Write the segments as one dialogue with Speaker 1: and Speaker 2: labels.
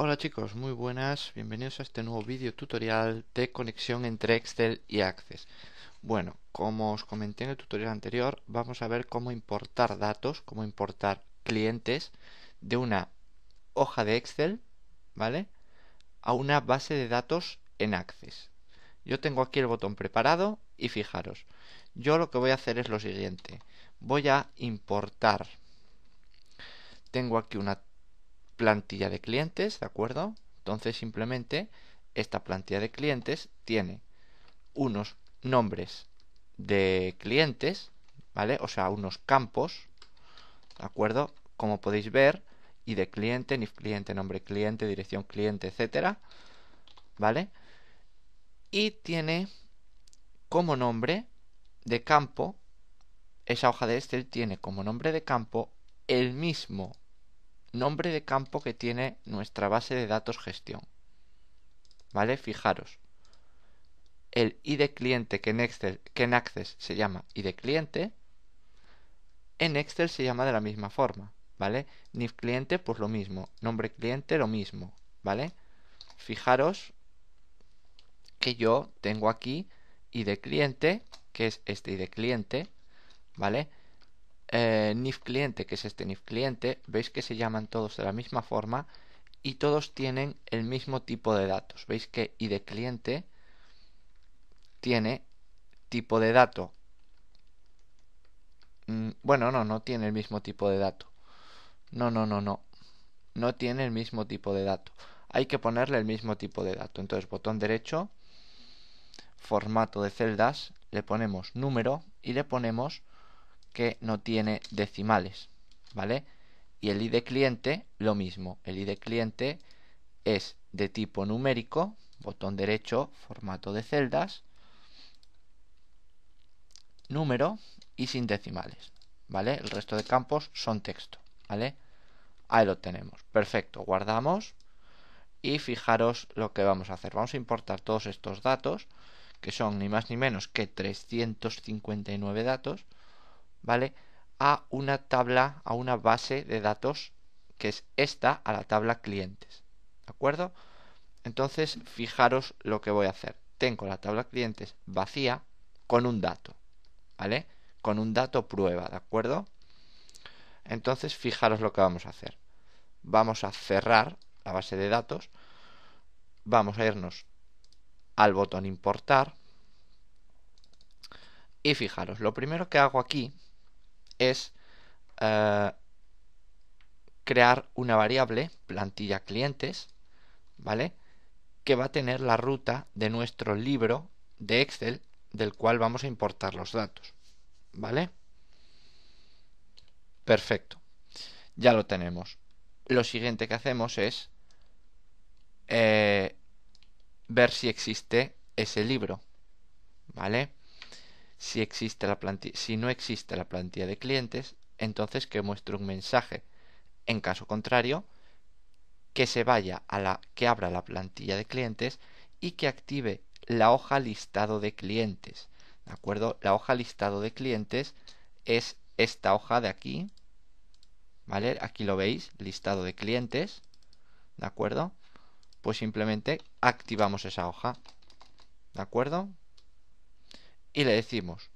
Speaker 1: Hola chicos, muy buenas, bienvenidos a este nuevo vídeo tutorial de conexión entre Excel y Access. Bueno, como os comenté en el tutorial anterior, vamos a ver cómo importar datos, cómo importar clientes de una hoja de Excel, ¿vale? A una base de datos en Access. Yo tengo aquí el botón preparado y fijaros, yo lo que voy a hacer es lo siguiente. Voy a importar. Tengo aquí una plantilla de clientes, ¿de acuerdo? Entonces simplemente esta plantilla de clientes tiene unos nombres de clientes, ¿vale? O sea, unos campos, ¿de acuerdo? Como podéis ver, ID cliente, NIF cliente, nombre cliente, dirección cliente, etcétera, ¿vale? Y tiene como nombre de campo, esa hoja de Excel tiene como nombre de campo el mismo nombre de campo que tiene nuestra base de datos gestión. ¿Vale? Fijaros, el ID cliente que en Access se llama ID cliente, en Excel se llama de la misma forma, ¿vale? NIF cliente, pues lo mismo, nombre cliente, lo mismo, ¿vale? Fijaros que yo tengo aquí ID cliente, que es este ID cliente, ¿vale? NIF cliente, que es este NIF cliente, veis que se llaman todos de la misma forma y todos tienen el mismo tipo de datos. Veis que ID cliente tiene tipo de dato. Bueno, no tiene el mismo tipo de dato. No. No tiene el mismo tipo de dato. Hay que ponerle el mismo tipo de dato. Entonces, botón derecho, formato de celdas, le ponemos número y le ponemos que no tiene decimales, ¿vale? Y el ID cliente, lo mismo. El ID cliente es de tipo numérico, botón derecho, formato de celdas, número y sin decimales, ¿vale? El resto de campos son texto, ¿vale? Ahí lo tenemos. Perfecto, guardamos y fijaros lo que vamos a hacer. Vamos a importar todos estos datos, que son ni más ni menos que 359 datos, ¿vale? A una tabla, a una base de datos que es esta, a la tabla clientes, ¿de acuerdo? Entonces, fijaros lo que voy a hacer. Tengo la tabla clientes vacía con un dato, ¿vale? Con un dato prueba, ¿de acuerdo? Entonces, fijaros lo que vamos a hacer. Vamos a cerrar la base de datos. Vamos a irnos al botón importar. Y fijaros, lo primero que hago aquí es crear una variable, plantilla clientes, ¿vale? Que va a tener la ruta de nuestro libro de Excel del cual vamos a importar los datos, ¿vale? Perfecto, ya lo tenemos. Lo siguiente que hacemos es ver si existe ese libro, ¿vale? Si no existe la plantilla de clientes, entonces que muestre un mensaje. En caso contrario, que se vaya que abra la plantilla de clientes y que active la hoja listado de clientes. ¿De acuerdo? La hoja listado de clientes es esta hoja de aquí, ¿vale? Aquí lo veis, listado de clientes, ¿de acuerdo? Pues simplemente activamos esa hoja, ¿de acuerdo? Y le decimos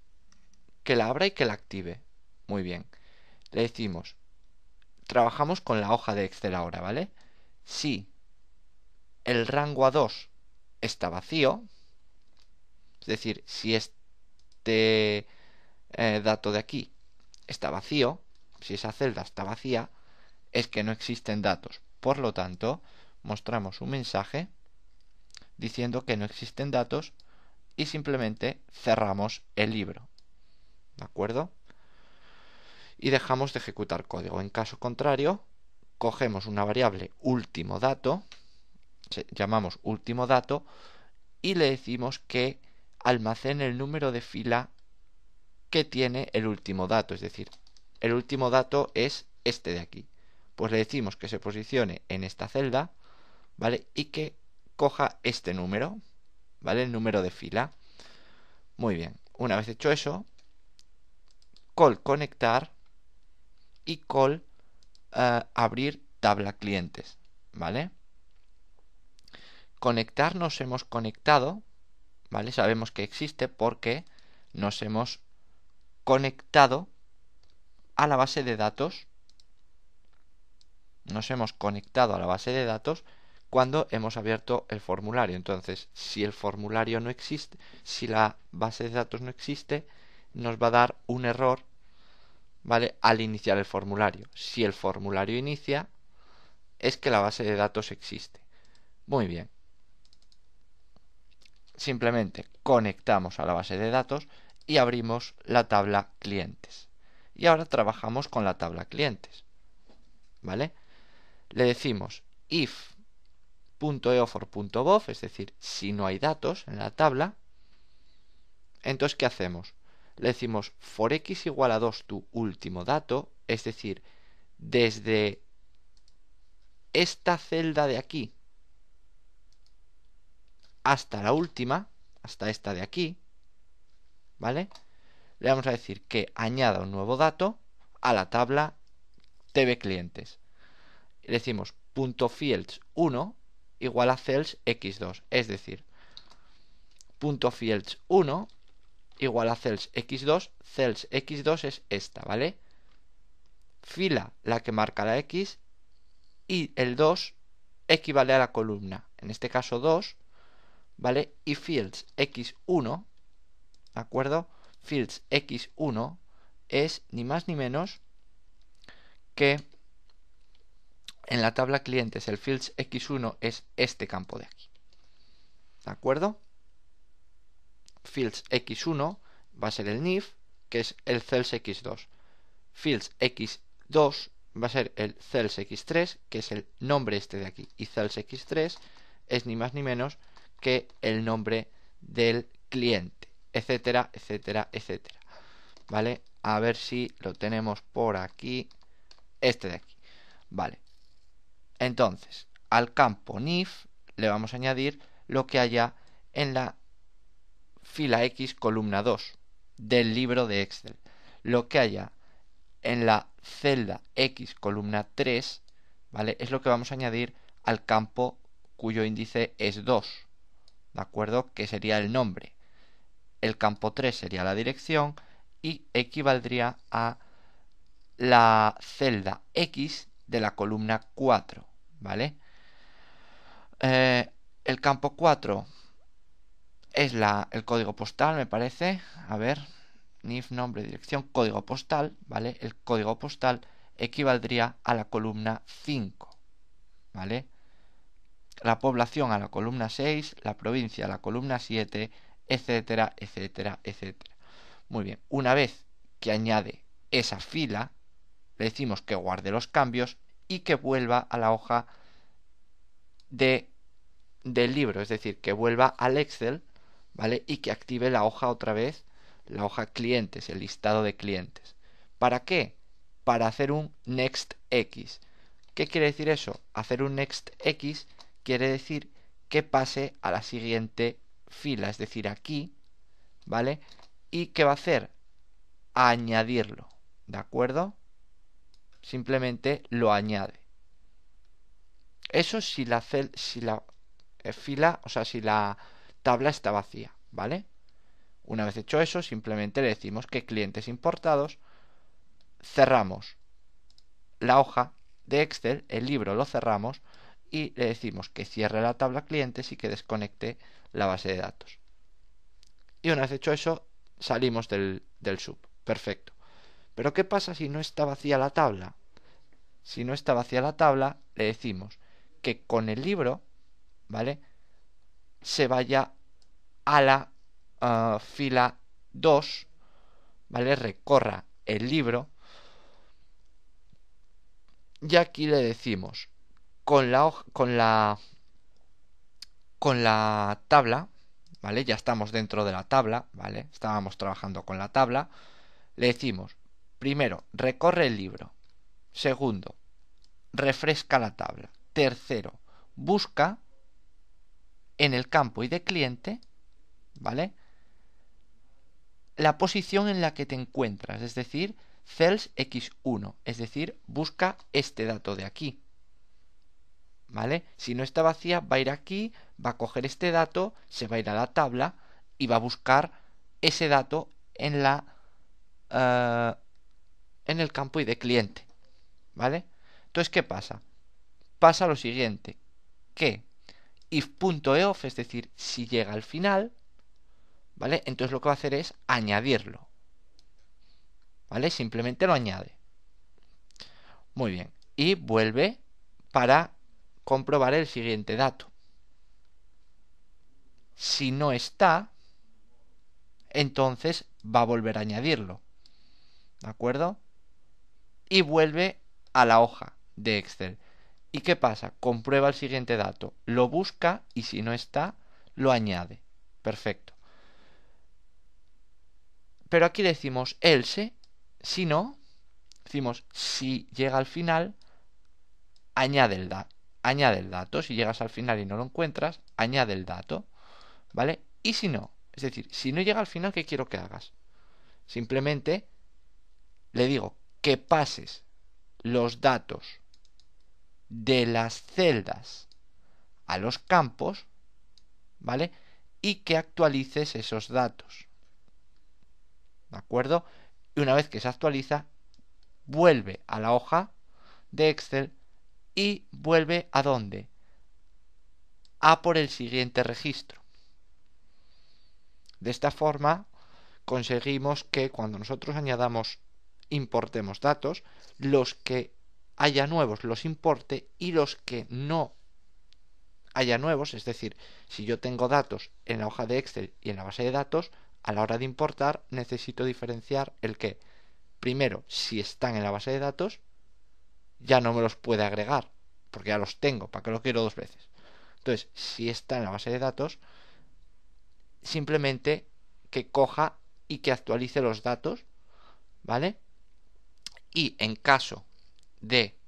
Speaker 1: que la abra y que la active. Muy bien. Le decimos, trabajamos con la hoja de Excel ahora, ¿vale? Si el rango A2 está vacío, es decir, si este dato de aquí está vacío, si esa celda está vacía, es que no existen datos. Por lo tanto, mostramos un mensaje diciendo que no existen datos y simplemente cerramos el libro. ¿De acuerdo? Y dejamos de ejecutar código. En caso contrario, cogemos una variable último dato, llamamos último dato, y le decimos que almacene el número de fila que tiene el último dato. Es decir, el último dato es este de aquí. Pues le decimos que se posicione en esta celda, ¿vale? Y que coja este número, ¿vale? El número de fila. Muy bien. Una vez hecho eso, call conectar y call abrir tabla clientes, ¿vale? conectar nos hemos conectado, ¿vale? Sabemos que existe porque nos hemos conectado a la base de datos. Nos hemos conectado a la base de datos cuando hemos abierto el formulario. Entonces, si el formulario no existe, si la base de datos no existe, nos va a dar un error, ¿vale? Al iniciar el formulario. Si el formulario inicia, es que la base de datos existe. Muy bien. Simplemente conectamos a la base de datos y abrimos la tabla clientes. Y ahora trabajamos con la tabla clientes, ¿vale? Le decimos if.eofor.bof, es decir, si no hay datos en la tabla. Entonces, ¿qué hacemos? Le decimos for x igual a 2 tu último dato, es decir, desde esta celda de aquí hasta la última, hasta esta de aquí, ¿vale? Le vamos a decir que añada un nuevo dato a la tabla TV clientes. Le decimos .fields1 igual a cells x2, es decir, .fields1 igual a cells x2 es esta, ¿vale? Fila la que marca la x y el 2 equivale a la columna, en este caso 2, ¿vale? Y fields x1, ¿de acuerdo? Fields x1 es ni más ni menos que en la tabla clientes el fields x1 es este campo de aquí, ¿de acuerdo? Fields x1 va a ser el NIF, que es el cells x2. Fields x2 va a ser el cells x3, que es el nombre este de aquí. Y cells x3 es ni más ni menos que el nombre del cliente, etcétera, etcétera, etcétera. ¿Vale? A ver si lo tenemos por aquí. Este de aquí. Vale. Entonces, al campo NIF le vamos a añadir lo que haya en la fila X columna 2 del libro de Excel. Lo que haya en la celda X columna 3, ¿vale? Es lo que vamos a añadir al campo cuyo índice es 2, ¿de acuerdo? Que sería el nombre. El campo 3 sería la dirección y equivaldría a la celda X de la columna 4, ¿vale? El campo 4 es el código postal, me parece. A ver, NIF, nombre, dirección, código postal, ¿vale? El código postal equivaldría a la columna 5, ¿vale? La población a la columna 6, la provincia a la columna 7, etcétera, etcétera, etcétera. Muy bien, una vez que añade esa fila, le decimos que guarde los cambios y que vuelva a la hoja del libro, es decir, que vuelva al Excel, ¿vale? Y que active la hoja otra vez, la hoja clientes, el listado de clientes. ¿Para qué? Para hacer un next x. ¿Qué quiere decir eso? Hacer un next x quiere decir que pase a la siguiente fila, es decir, aquí, ¿vale? ¿Y qué va a hacer? Añadirlo, ¿de acuerdo? Simplemente lo añade. Eso si la fila, o sea, si la tabla está vacía, ¿vale? Una vez hecho eso, simplemente le decimos que clientes importados, cerramos la hoja de Excel, el libro lo cerramos y le decimos que cierre la tabla clientes y que desconecte la base de datos. Y una vez hecho eso, salimos del sub. Perfecto. Pero ¿qué pasa si no está vacía la tabla? Si no está vacía la tabla, le decimos que con el libro, ¿vale? Se vaya a la fila 2, ¿vale? Recorra el libro y aquí le decimos con la tabla, ¿vale? Ya estamos dentro de la tabla, ¿vale? Estábamos trabajando con la tabla. Le decimos, primero, recorre el libro. Segundo, refresca la tabla. Tercero, busca en el campo ID cliente, ¿vale? La posición en la que te encuentras, es decir, cells x1, es decir, busca este dato de aquí, ¿vale? Si no está vacía, va a ir aquí, va a coger este dato, se va a ir a la tabla y va a buscar ese dato en en el campo ID cliente, ¿vale? Entonces, ¿qué pasa? Pasa lo siguiente, que if.eof, es decir, si llega al final, ¿vale? Entonces lo que va a hacer es añadirlo, ¿vale? Simplemente lo añade. Muy bien. Y vuelve para comprobar el siguiente dato. Si no está, entonces va a volver a añadirlo, ¿de acuerdo? Y vuelve a la hoja de Excel. ¿Y qué pasa? Comprueba el siguiente dato, lo busca y si no está, lo añade. Perfecto. Pero aquí decimos else, si no, decimos si llega al final, añade el dato. Si llegas al final y no lo encuentras, añade el dato, ¿vale? Y si no, es decir, si no llega al final, ¿qué quiero que hagas? Simplemente le digo que pases los datos de las celdas a los campos, ¿vale? Y que actualices esos datos, ¿de acuerdo? Y una vez que se actualiza, vuelve a la hoja de Excel y vuelve ¿a dónde? A por el siguiente registro. De esta forma conseguimos que cuando nosotros importemos datos, los que haya nuevos los importe y los que no haya nuevos, es decir, si yo tengo datos en la hoja de Excel y en la base de datos, a la hora de importar necesito diferenciar el que, primero, si están en la base de datos, ya no me los puede agregar, porque ya los tengo, ¿para qué lo quiero dos veces? Entonces, si está en la base de datos, simplemente que coja y que actualice los datos, ¿vale? Y en caso de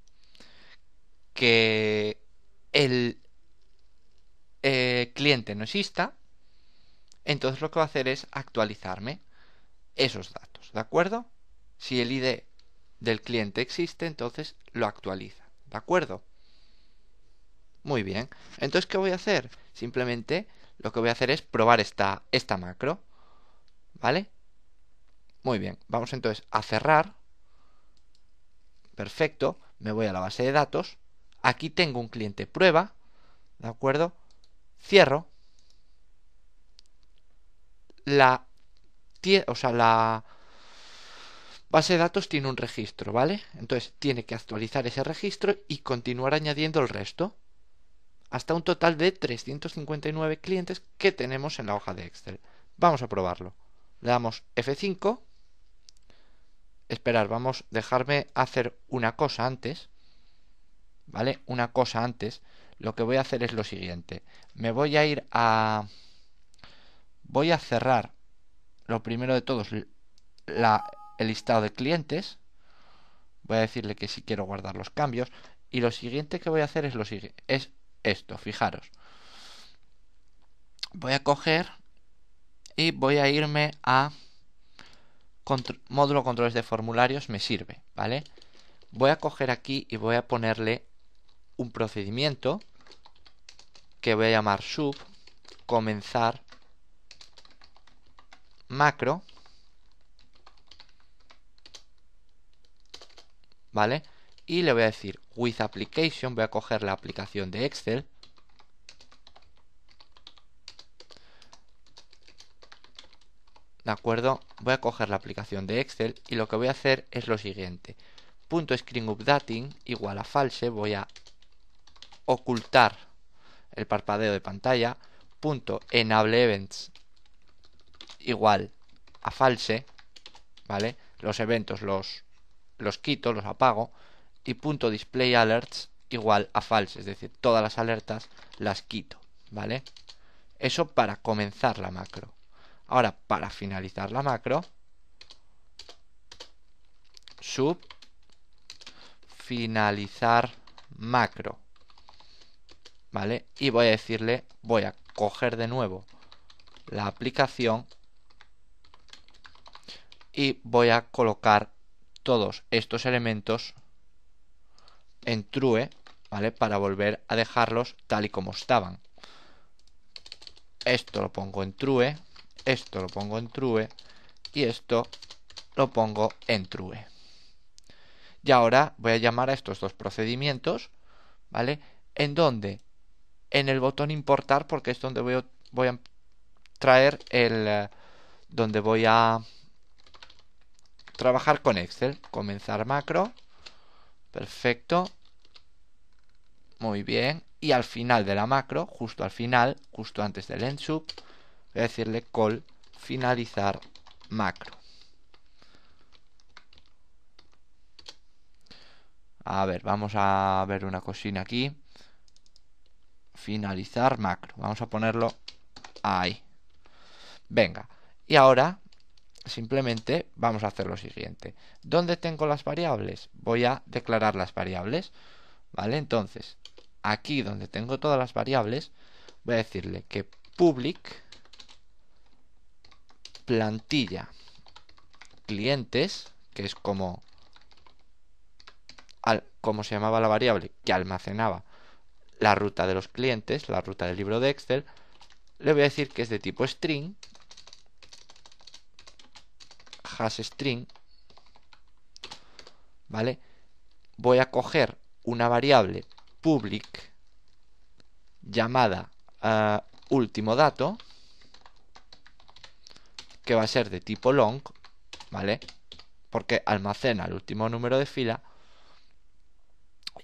Speaker 1: que el cliente no exista, entonces lo que va a hacer es actualizarme esos datos, ¿de acuerdo? Si el ID del cliente existe, entonces lo actualiza, ¿de acuerdo? Muy bien. Entonces, ¿qué voy a hacer? Simplemente lo que voy a hacer es probar esta macro, ¿vale? Muy bien. Vamos entonces a cerrar. Perfecto. Me voy a la base de datos. Aquí tengo un cliente prueba, ¿de acuerdo? Cierro. La base de datos tiene un registro, ¿vale? Entonces tiene que actualizar ese registro y continuar añadiendo el resto, hasta un total de 359 clientes que tenemos en la hoja de Excel. Vamos a probarlo. Le damos F5. Esperar, dejarme hacer una cosa antes, ¿vale? Una cosa antes. Lo que voy a hacer es lo siguiente. Voy a cerrar, lo primero de todos, el listado de clientes. Voy a decirle que si quiero guardar los cambios. Y lo siguiente que voy a hacer es esto, fijaros. Voy a coger y voy a irme a módulo controles de formularios, me sirve, ¿vale? Voy a coger aquí y voy a ponerle un procedimiento que voy a llamar sub comenzar macro, ¿vale? Y le voy a decir with application, voy a coger la aplicación de Excel, ¿de acuerdo? Voy a coger la aplicación de Excel y lo que voy a hacer es lo siguiente. .screen updating igual a false, voy a ocultar el parpadeo de pantalla. .enable events igual a false, ¿vale? Los eventos los quito, los apago. Y .display alerts igual a false, es decir, todas las alertas las quito, ¿vale? Eso para comenzar la macro. Ahora, para finalizar la macro, sub finalizar macro, ¿vale? Y voy a decirle, voy a coger de nuevo la aplicación y voy a colocar todos estos elementos en true, ¿vale? Para volver a dejarlos tal y como estaban. esto lo pongo en true, esto lo pongo en true y esto lo pongo en true. Y ahora voy a llamar a estos dos procedimientos, ¿vale? En donde, en el botón importar, porque es donde voy a traer donde voy a trabajar con Excel. Comenzar macro, perfecto, muy bien. Y al final de la macro, justo al final, justo antes del end sub, voy a decirle call finalizar macro. A ver, vamos a ver una cosina aquí. Finalizar macro. Vamos a ponerlo ahí. Venga. Y ahora, simplemente vamos a hacer lo siguiente. ¿Dónde tengo las variables? Voy a declarar las variables. ¿Vale? Entonces, aquí donde tengo todas las variables, voy a decirle que public plantilla clientes, que es como se llamaba la variable que almacenaba la ruta de los clientes, la ruta del libro de Excel, le voy a decir que es de tipo string, hash string, ¿vale? Voy a coger una variable public llamada último dato, que va a ser de tipo long, ¿vale? Porque almacena el último número de fila.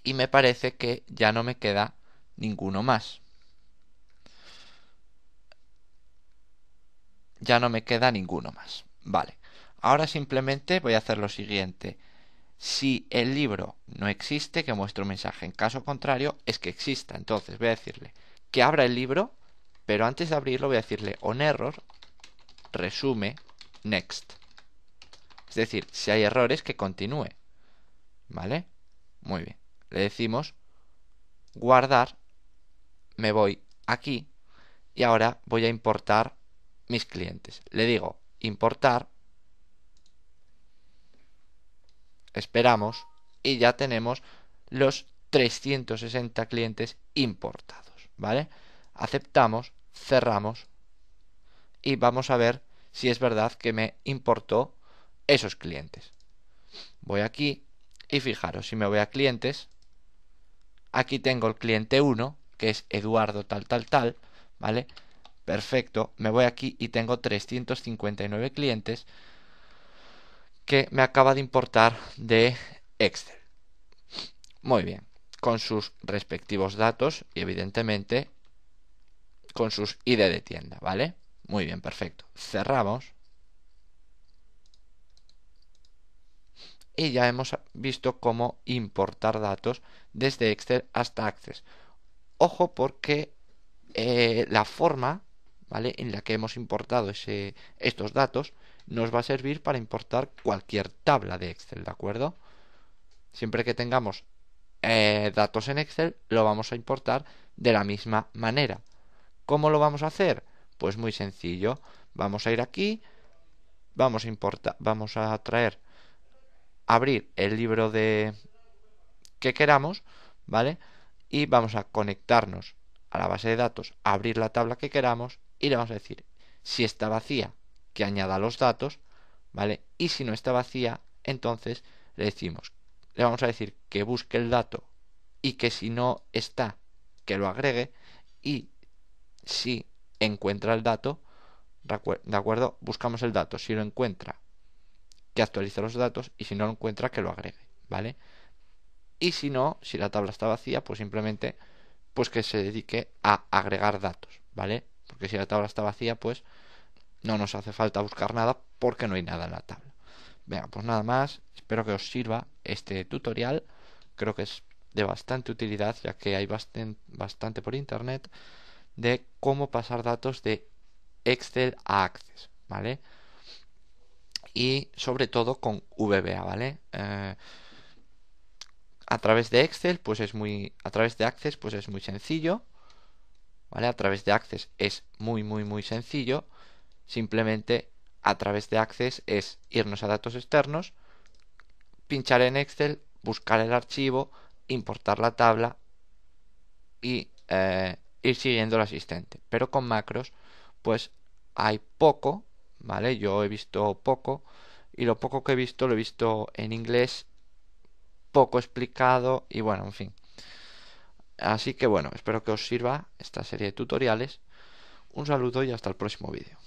Speaker 1: Y me parece que ya no me queda ninguno más. Ya no me queda ninguno más. Vale. Ahora simplemente voy a hacer lo siguiente. Si el libro no existe, que muestre un mensaje. En caso contrario, es que exista. Entonces voy a decirle que abra el libro, pero antes de abrirlo voy a decirle on error, resume, next. Es decir, si hay errores, que continúe. ¿Vale? Muy bien. Le decimos guardar, me voy aquí y ahora voy a importar mis clientes. Le digo importar, esperamos y ya tenemos los 360 clientes importados, ¿vale? Aceptamos, cerramos y vamos a ver si es verdad que me importó esos clientes. Voy aquí y fijaros, si me voy a clientes, aquí tengo el cliente 1, que es Eduardo tal tal tal, ¿vale? Perfecto, me voy aquí y tengo 359 clientes que me acaba de importar de Excel. Muy bien, con sus respectivos datos y evidentemente con sus ID de tienda, ¿vale? Muy bien, perfecto. Cerramos. Y ya hemos visto cómo importar datos desde Excel hasta Access. Ojo porque la forma, ¿vale?, en la que hemos importado estos datos nos va a servir para importar cualquier tabla de Excel, ¿de acuerdo? Siempre que tengamos datos en Excel, lo vamos a importar de la misma manera. ¿Cómo lo vamos a hacer? Pues muy sencillo. Vamos a ir aquí, vamos a importar, vamos a traer, abrir el libro que queramos, ¿vale? Y vamos a conectarnos a la base de datos, abrir la tabla que queramos y le vamos a decir si está vacía, que añada los datos, ¿vale? Y si no está vacía, entonces le vamos a decir que busque el dato y que si no está, que lo agregue, y si encuentra el dato, ¿de acuerdo? Buscamos el dato, si lo encuentra, que actualice los datos, y si no lo encuentra, que lo agregue, ¿vale? Y si no, si la tabla está vacía, pues simplemente pues que se dedique a agregar datos, ¿vale? Porque si la tabla está vacía, pues no nos hace falta buscar nada porque no hay nada en la tabla. Venga, pues nada más, espero que os sirva este tutorial. Creo que es de bastante utilidad, ya que hay bastante por internet de cómo pasar datos de Excel a Access, ¿vale? Y sobre todo con VBA, ¿vale? A través de Excel, pues a través de Access, pues es muy sencillo, ¿vale? A través de Access es muy sencillo. Simplemente a través de Access es irnos a datos externos, pinchar en Excel, buscar el archivo, importar la tabla y ir siguiendo el asistente. Pero con macros pues hay poco, ¿vale? Yo he visto poco y lo poco que he visto lo he visto en inglés, poco explicado y bueno, en fin. Así que bueno, espero que os sirva esta serie de tutoriales. Un saludo y hasta el próximo vídeo.